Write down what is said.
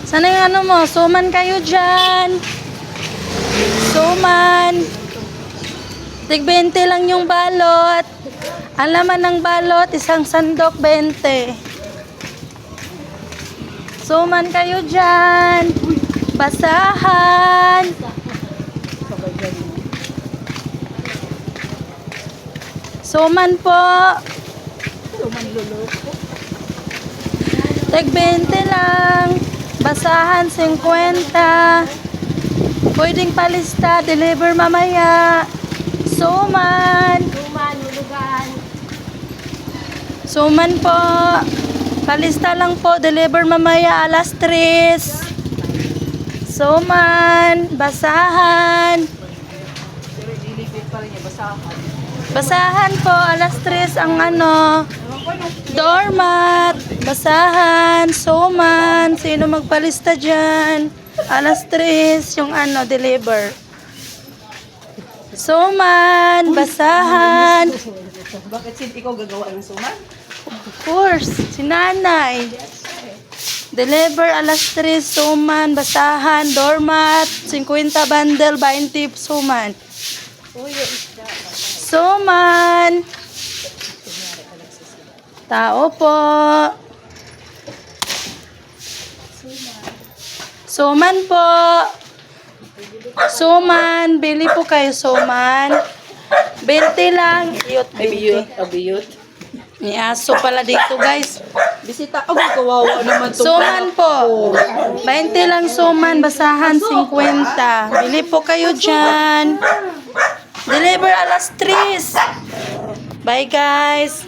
Sana yung ano mo? Suman kayo dyan. Suman. Tig 20 lang yung balot. Ang laman ng balot, isang sandok 20. Suman kayo dyan. Basahan. Suman po. Tig 20 lang. Basahan 50. Pwedeng palista, deliver mamaya. Suman. Suman po. Palista lang po, deliver mamaya alas 3. Suman, basahan. Basahan po, alas 3 ang ano. Doormat, basahan, suman. Sino magpalista dyan? Alas 3 yung ano, deliver. Suman, basahan. Bakit ikaw gagawa ng suman? Of course, si nanay. Deliver alas 3, suman, basahan, doormat, 50 bundle, 20 suman. Suman. Tao po. Suman po. Suman, bili po kayo suman. 20 lang. Iyot, 20. Abiyot. May aso pala dito, guys. Bisita ako, kawawa naman to. Suman po. 20 lang suman, basahan 50. Bili po kayo dyan. Deliver alas 3. Bye, guys.